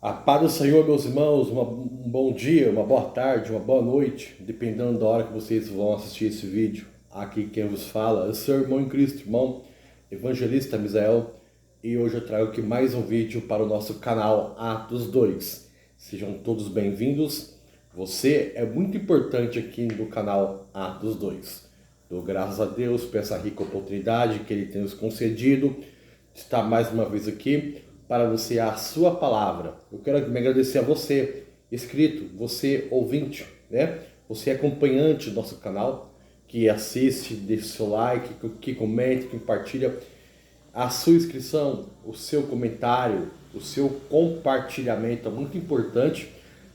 A paz do Senhor, meus irmãos, um bom dia, uma boa tarde, uma boa noite, dependendo da hora que vocês vão assistir esse vídeo. Aqui quem vos fala é o seu irmão em Cristo, irmão evangelista Misael, e hoje eu trago aqui mais um vídeo para o nosso canal Atos 2. Sejam todos bem-vindos. Você é muito importante aqui no canal Atos 2. Dou graças a Deus por essa rica oportunidade que Ele tem nos concedido de estar mais uma vez aqui para anunciar a sua palavra. Eu quero me agradecer a você, inscrito, você ouvinte, né? Você acompanhante do nosso canal, que assiste, deixa o seu like, que comenta, que compartilha. A sua inscrição, o seu comentário, o seu compartilhamento é muito importante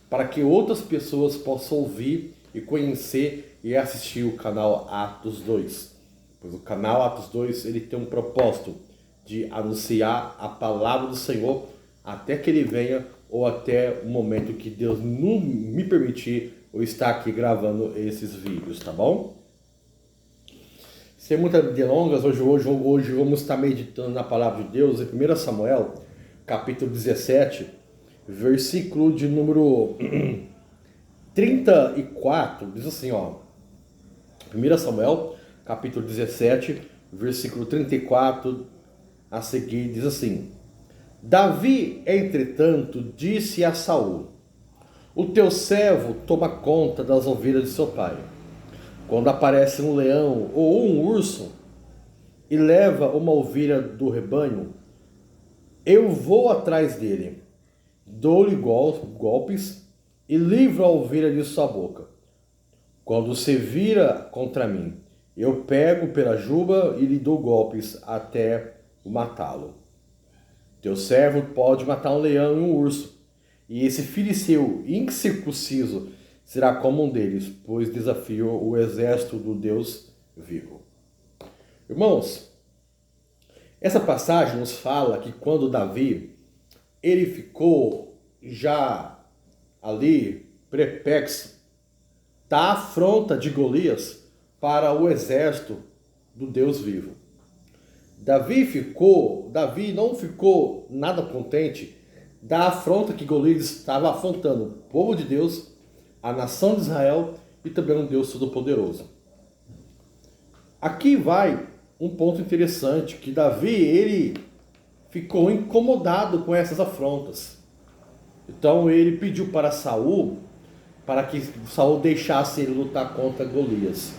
para que outras pessoas possam ouvir e conhecer e assistir o canal Atos 2. Pois o canal Atos 2 ele tem um propósito de anunciar a palavra do Senhor até que Ele venha ou até o momento que Deus não me permitir eu estar aqui gravando esses vídeos, tá bom? Sem muitas delongas, hoje vamos estar meditando na palavra de Deus em 1 Samuel, capítulo 17, versículo de número 34, diz assim, ó. 1 Samuel, capítulo 17, versículo 34, a seguir diz assim: Davi, entretanto, disse a Saul: O teu servo toma conta das ovelhas de seu pai. Quando aparece um leão ou um urso e leva uma ovelha do rebanho, eu vou atrás dele, dou-lhe golpes e livro a ovelha de sua boca. Quando se vira contra mim, eu pego pela juba e lhe dou golpes até matá-lo. Teu servo pode matar um leão e um urso, e esse filisteu incircunciso será como um deles, pois desafiou o exército do Deus vivo. Irmãos, essa passagem nos fala que quando Davi ele ficou já ali perplexo da afronta de Golias para o exército do Deus vivo. Davi não ficou nada contente da afronta que Golias estava afrontando o povo de Deus, a nação de Israel e também um Deus Todo-Poderoso. Aqui vai um ponto interessante, que Davi ele ficou incomodado com essas afrontas. Então ele pediu para Saul, para que Saul deixasse ele lutar contra Golias.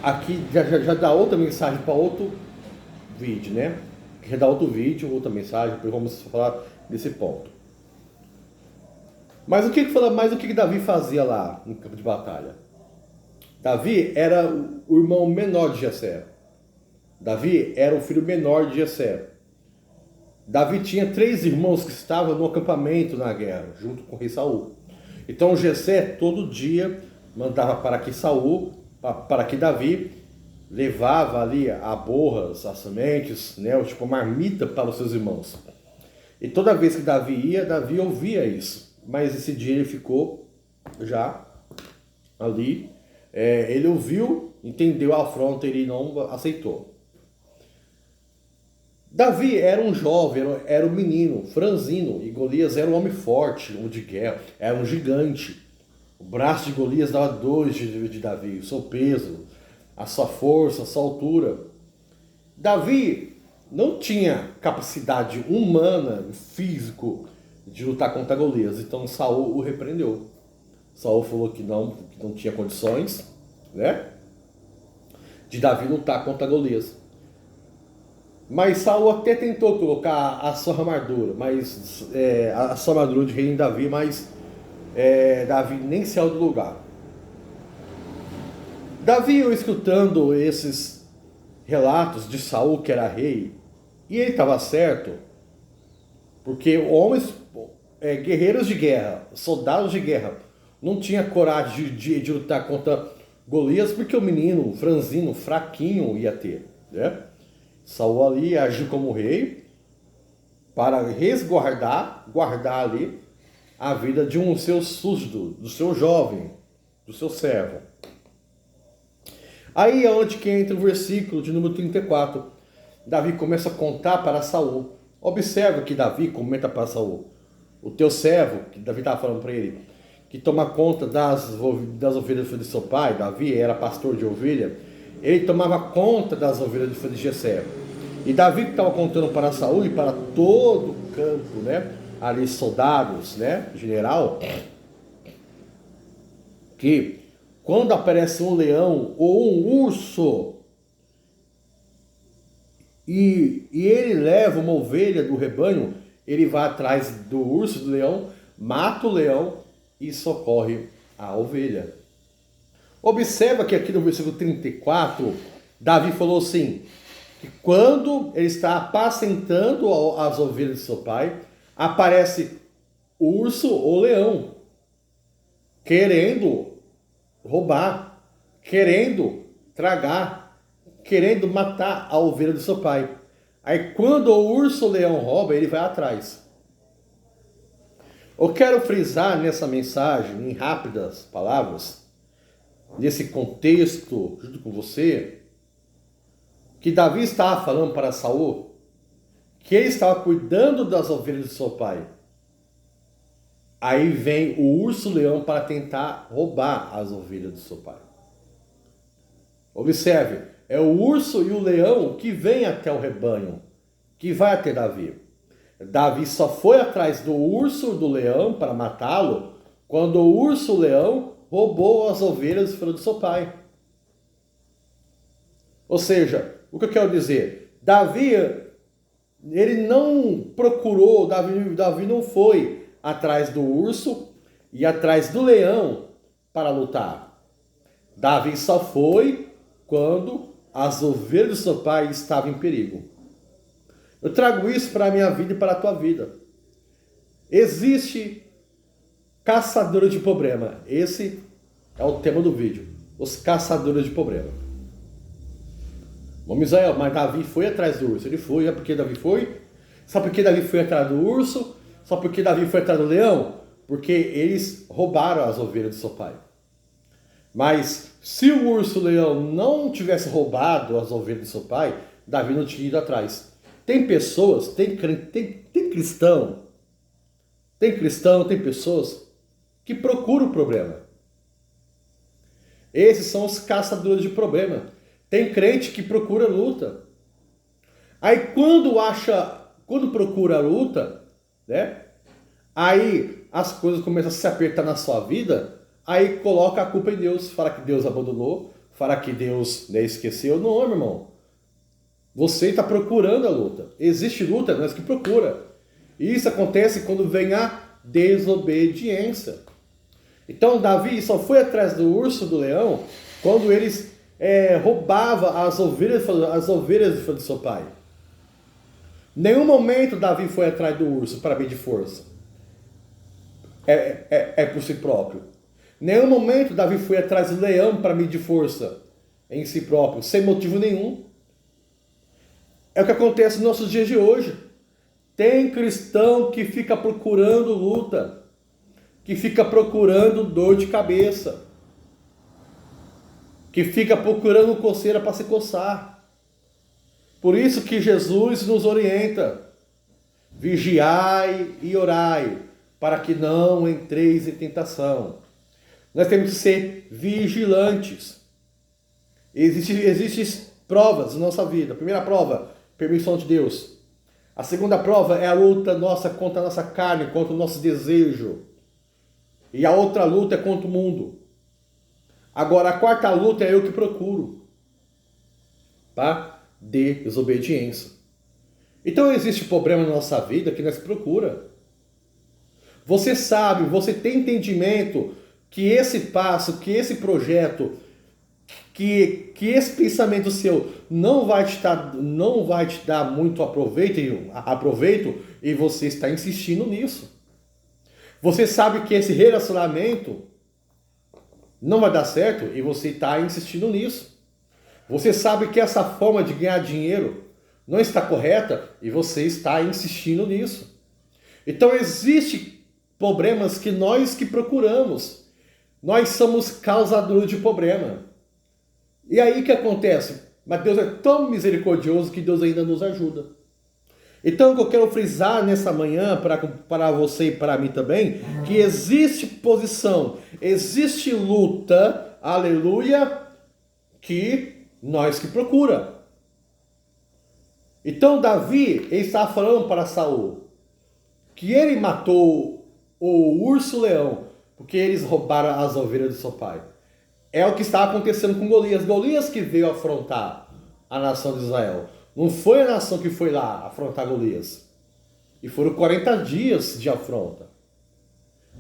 Aqui já dá outra mensagem para outro vídeo, né? Já dá outro vídeo, outra mensagem, depois vamos falar desse ponto. Mas o que Davi fazia lá no campo de batalha? Davi era o irmão menor de Jessé. Davi era o filho menor de Jessé. Davi tinha 3 irmãos que estavam no acampamento na guerra, junto com o rei Saul. Então Jessé todo dia mandava para que Davi levava ali a borras, as sementes, né, tipo marmita para os seus irmãos. E toda vez que Davi ia, Davi ouvia isso. Mas esse dia ele ficou já ali, ele ouviu, entendeu a afronta, ele não aceitou. Davi era um jovem, era um menino, franzino, e Golias era um homem forte, um de guerra, era um gigante. O braço de Golias dava 2 de Davi, o seu peso, a sua força, a sua altura. Davi não tinha capacidade humana, físico, de lutar contra Golias. Então Saul o repreendeu. Saul falou que não tinha condições, né, de Davi lutar contra Golias. Mas Saul até tentou colocar a sua armadura, a sua armadura de rei em Davi, mas Davi nem saiu do lugar. Davi, escutando esses relatos de Saul, que era rei, e ele estava certo, porque homens, guerreiros de guerra, soldados de guerra, não tinha coragem de lutar contra Golias, porque o menino, franzino, fraquinho, ia ter, né? Saul ali agiu como rei para guardar ali a vida de um seu súdito, do seu jovem, do seu servo. Aí é onde que entra o versículo de número 34. Davi começa a contar para Saul Observa que Davi comenta para Saul, o teu servo, que Davi estava falando para ele, que toma conta das ovelhas de seu pai. Davi era pastor de ovelha, ele tomava conta das ovelhas de Jessé. E Davi estava contando para Saul e para todo o campo, né, ali soldados, né, general, que quando aparece um leão ou um urso e ele leva uma ovelha do rebanho, ele vai atrás do urso, do leão, mata o leão e socorre a ovelha. Observa que aqui no versículo 34, Davi falou assim, que quando ele está apacentando as ovelhas de seu pai, aparece urso ou leão, querendo roubar, querendo tragar, querendo matar a ovelha do seu pai. Aí quando o urso ou o leão rouba, ele vai atrás. Eu quero frisar nessa mensagem, em rápidas palavras, nesse contexto, junto com você, que Davi estava falando para Saul, que ele estava cuidando das ovelhas do seu pai. Aí vem o urso-leão para tentar roubar as ovelhas do seu pai. Observe, é o urso e o leão que vem até o rebanho, que vai até Davi. Davi só foi atrás do urso e do leão para matá-lo quando o urso e o leão roubou as ovelhas do seu pai. Ou seja, o que eu quero dizer? Davi, ele não procurou, Davi não foi atrás do urso e atrás do leão para lutar. Davi só foi quando as ovelhas do seu pai estavam em perigo. Eu trago isso para a minha vida e para a tua vida. Existe caçadores de problema. Esse é o tema do vídeo. Os caçadores de problema. Bom, Misael, mas Davi foi atrás do urso. Ele foi, é porque Davi foi? Sabe por que Davi foi atrás do urso? Só porque Davi foi atrás do leão? Porque eles roubaram as ovelhas do seu pai. Mas se o urso e o leão não tivesse roubado as ovelhas do seu pai, Davi não tinha ido atrás. Tem pessoas, tem cristão, tem pessoas que procuram o problema. Esses são os caçadores de problema. Tem crente que procura luta. Aí quando procura a luta, né? Aí as coisas começam a se apertar na sua vida, aí coloca a culpa em Deus, fala que Deus abandonou, fala que Deus, né, esqueceu. Não, meu irmão. Você está procurando a luta. Existe luta, mas que procura. E isso acontece quando vem a desobediência. Então Davi só foi atrás do urso e do leão quando eles roubavam as ovelhas do seu pai. Nenhum momento Davi foi atrás do urso para medir força. Por si próprio. Nenhum momento Davi foi atrás do leão para medir força em si próprio, sem motivo nenhum. É o que acontece nos nossos dias de hoje. Tem cristão que fica procurando luta, que fica procurando dor de cabeça, que fica procurando coceira para se coçar. Por isso que Jesus nos orienta: vigiai e orai, para que não entreis em tentação. Nós temos que ser vigilantes. Existem provas na nossa vida. A primeira prova, permissão de Deus. A segunda prova é a luta nossa contra a nossa carne, contra o nosso desejo. E a outra luta é contra o mundo. Agora, a quarta luta é eu que procuro. Tá? Desobediência. Então existe problema na nossa vida que nós procura. Você sabe, você tem entendimento que esse passo, que esse projeto, que esse pensamento seu não vai te dar muito aproveito e você está insistindo nisso. Você sabe que esse relacionamento não vai dar certo e você está insistindo nisso. Você sabe que essa forma de ganhar dinheiro não está correta e você está insistindo nisso. Então existem problemas que nós que procuramos. Nós somos causadores de problema. E aí o que acontece? Mas Deus é tão misericordioso que Deus ainda nos ajuda. Então, o que eu quero frisar nessa manhã, para você e para mim também, que existe posição, existe luta, aleluia, que nós que procura. Então, Davi, ele estava falando para Saul que ele matou o urso-leão, porque eles roubaram as ovelhas do seu pai. É o que estava acontecendo com Golias. Golias que veio afrontar a nação de Israel. Não foi a nação que foi lá afrontar Golias. E foram 40 dias de afronta.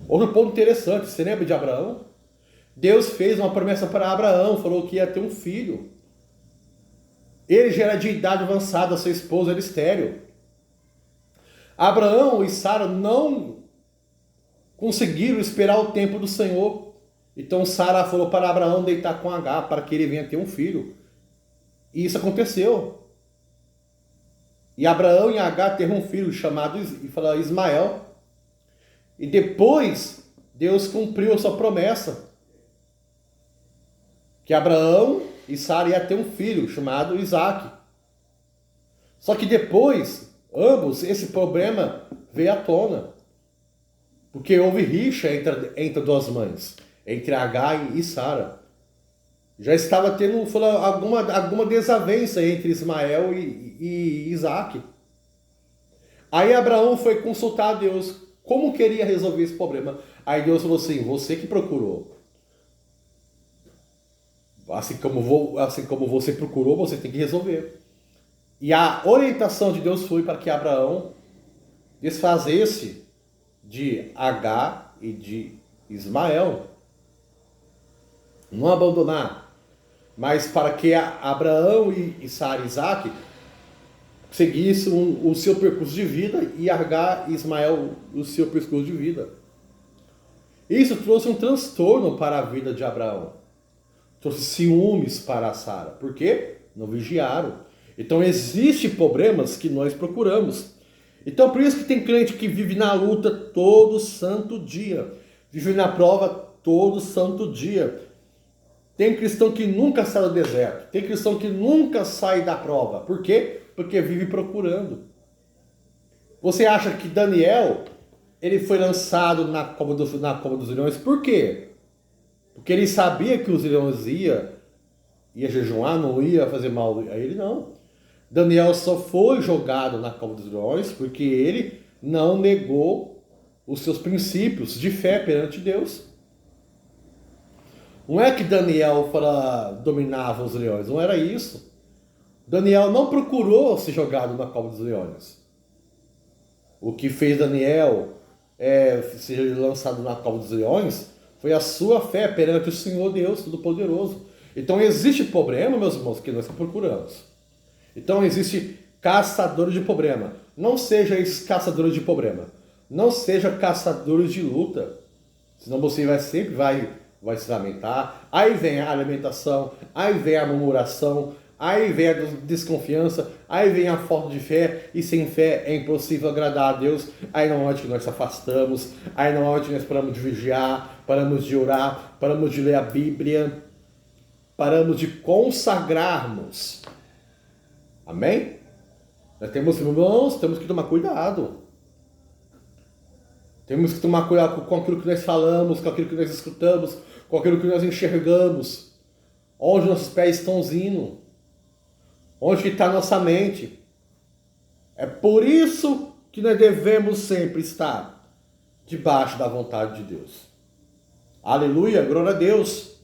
Outro ponto interessante, você lembra de Abraão? Deus fez uma promessa para Abraão, falou que ia ter um filho. Ele já era de idade avançada, sua esposa era estéril. Abraão e Sara não conseguiram esperar o tempo do Senhor. Então Sara falou para Abraão deitar com Agar para que ele venha ter um filho. E isso aconteceu. E Abraão e Agar teve um filho chamado Ismael. E depois Deus cumpriu a sua promessa. Que Abraão e Sara iam ter um filho chamado Isaac. Só que depois, ambos, esse problema veio à tona. Porque houve rixa entre duas mães. Entre Agar e Sara. Já estava tendo alguma desavença entre Ismael e Isaac. Aí Abraão foi consultar a Deus como queria resolver esse problema. Aí Deus falou assim, você que procurou. Assim como você procurou, você tem que resolver. E a orientação de Deus foi para que Abraão desfazesse de Agar e de Ismael. Não abandonar. Mas para que Abraão e Sara e Isaac seguissem o seu percurso de vida e Agar e Ismael o seu percurso de vida. Isso trouxe um transtorno para a vida de Abraão. Trouxe ciúmes para a Sara. Por quê? Não vigiaram. Então existem problemas que nós procuramos. Então por isso que tem crente que vive na luta todo santo dia. Vive na prova todo santo dia. Tem cristão que nunca sai do deserto. Tem cristão que nunca sai da prova. Por quê? Porque vive procurando. Você acha que Daniel, ele foi lançado na cova dos leões? Por quê? Porque ele sabia que os leões ia jejuar, não ia fazer mal a ele, não. Daniel só foi jogado na cova dos leões porque ele não negou os seus princípios de fé perante Deus. Não é que Daniel dominava os leões, não era isso. Daniel não procurou ser jogado na cova dos leões. O que fez Daniel ser lançado na cova dos leões foi a sua fé perante o Senhor Deus Todo-Poderoso. Então existe problema, meus irmãos, que nós procuramos. Então existe caçadores de problema. Não seja esses caçadores de problema. Não seja caçadores de luta. Senão você sempre vai se lamentar. Aí vem a alimentação, aí vem a murmuração, aí vem a desconfiança, aí vem a falta de fé, e sem fé é impossível agradar a Deus. Aí não é onde que nós se afastamos, aí não é onde nós paramos de vigiar, paramos de orar, paramos de ler a Bíblia, paramos de consagrarmos. Amém? Nós temos, irmãos, temos que tomar cuidado. Temos que tomar cuidado com aquilo que nós falamos, com aquilo que nós escutamos, com aquilo que nós enxergamos. Onde nossos pés estão indo. Onde está nossa mente. É por isso que nós devemos sempre estar debaixo da vontade de Deus. Aleluia, glória a Deus.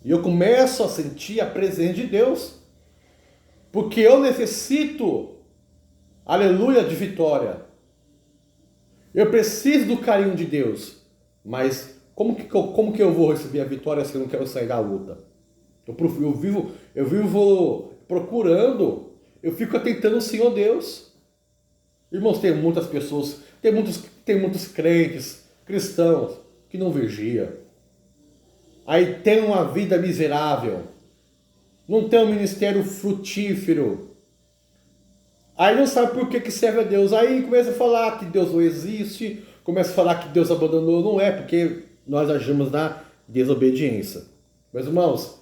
E eu começo a sentir a presença de Deus. Porque eu necessito, aleluia, de vitória. Eu preciso do carinho de Deus. Mas como que eu vou receber a vitória se eu não quero sair da luta? Eu vivo procurando, eu fico atentando o Senhor Deus. Irmãos, tem muitas pessoas, tem muitos crentes, cristãos, que não vigiam. Aí tem uma vida miserável. Não tem um ministério frutífero. Aí não sabe por que serve a Deus. Aí começa a falar que Deus não existe, começa a falar que Deus abandonou. Não é, porque nós agimos na desobediência. Meus irmãos,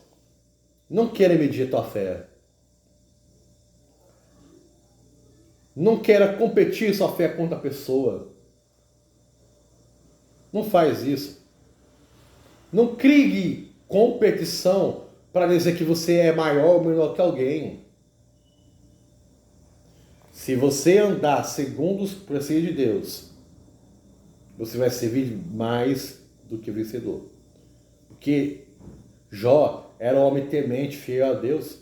não queira medir a tua fé. Não queira competir sua fé com outra pessoa. Não faz isso. Não crie competição para dizer que você é maior ou menor que alguém. Se você andar segundo os preceitos de Deus, você vai servir mais do que vencedor. Porque Jó era um homem temente, fiel a Deus,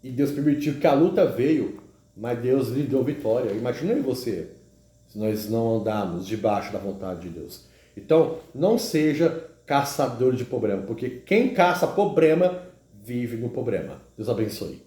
e Deus permitiu que a luta veio, mas Deus lhe deu vitória. Imagina você, se nós não andarmos debaixo da vontade de Deus. Então, não seja caçador de problema, porque quem caça problema, vive no problema. Deus abençoe.